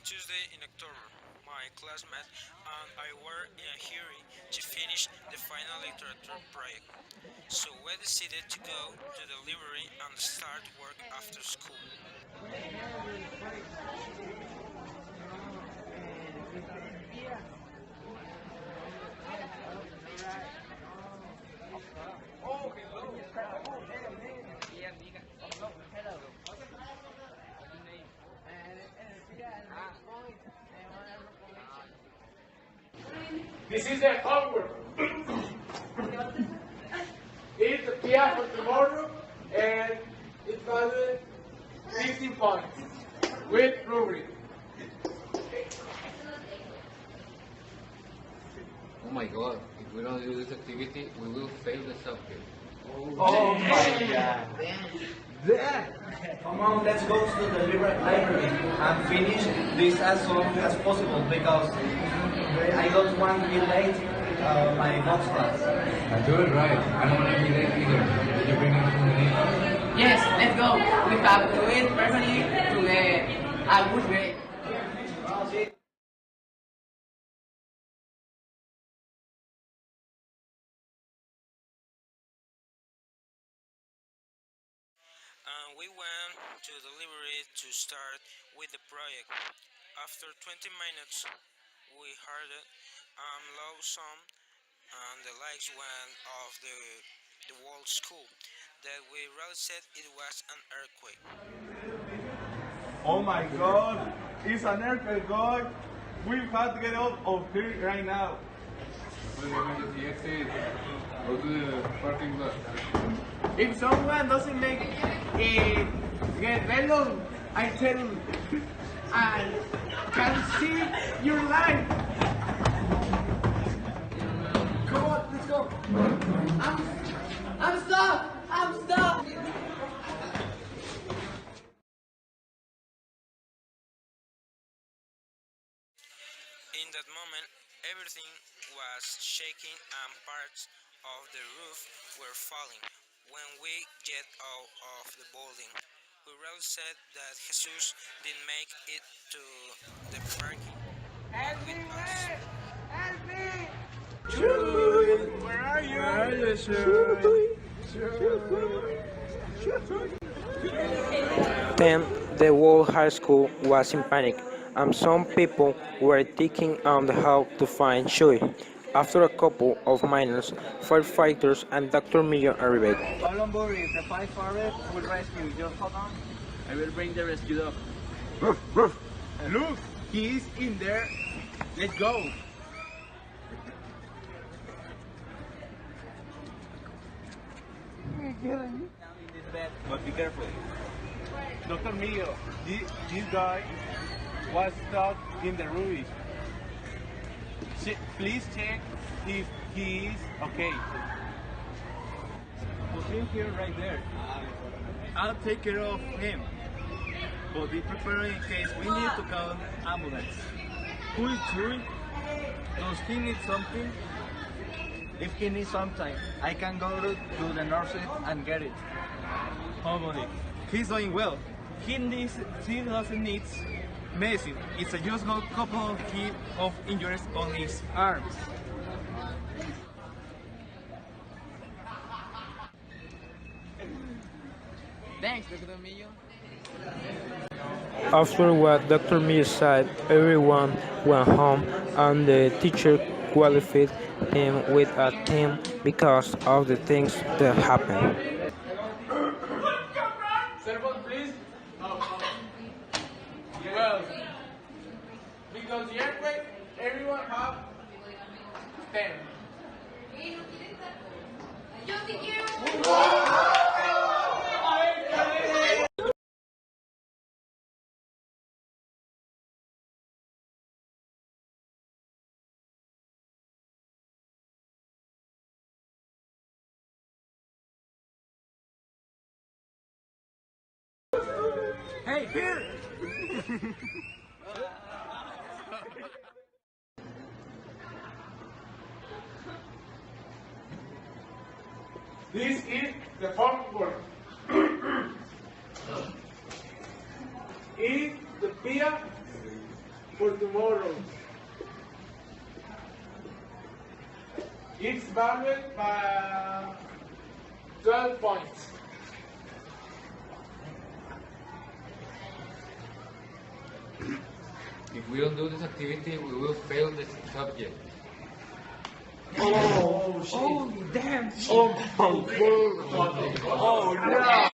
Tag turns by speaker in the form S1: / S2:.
S1: Tuesday in October, my classmate and I were in a hurry to finish the final literature project, so we decided to go to the library and start work after school.
S2: This is the homework. It's the PR for tomorrow, and it's valued 15 points with rubric.
S3: Oh my god, if we don't do this activity, we will fail the subject.
S2: Oh my god.
S4: Come on, let's go to the library and finish this as soon as possible because I got one bit late my box class.
S3: I do it right. I don't want to be late either. Did you bring anything to eat?
S5: Yes, let's go. We have to it perfectly to get a good grade.
S1: And we went to the library to start with the project. After 20 minutes, we heard low sound and the lights went off the whole school. That we realized it was an earthquake.
S6: Oh my god, it's an earthquake, God. We have to get out of here right now.
S3: Well, emergency exit. Go to the parking lot.
S6: If someone doesn't make a get alone, I tell you, I can see your life.
S5: Come on, let's go. I'm stuck. I'm stuck.
S1: In that moment, everything was shaking and parts of the roof were falling. When we get out of the building, we realized that Jesus didn't make it to the parking with us.
S6: Where are you?
S1: Then the whole high school was in panic, and some people were taking on the help to find Shui. After a couple of minutes, firefighters and Dr. Millo arrived.
S4: Don't worry, the five forest will rescue you. Just hold on. I will bring the rescue dog.
S6: Look, he is in there. Let's go.
S4: Down in this bed, but be careful.
S6: Dr. Mio, this guy was stuck in the ruins. Please check if he is okay.
S4: Put him here right there. I'll take care of him. But be prepared in case we need to call an ambulance.
S6: Who is Chewy?
S4: Does he need something? If he needs something, I can go to the nursery and get it.
S6: Homony.
S4: He's doing well. He doesn't need medicine. It's a just got couple of injuries on his arms.
S5: Thanks, Dr. Millo.
S1: After what Dr. Millo said, everyone went home, and the teacher qualified him with a 10 because of the things that happened.
S2: Servant, please. Well, because the earthquake, everyone have 10.
S7: Yo sí quiero.
S6: Hey, here!
S2: This is the homework. Eat the beer for tomorrow. It's valued by 12 points.
S3: If we don't do this activity, we will fail the subject.
S2: Oh, shit. Oh, damn. Oh, no.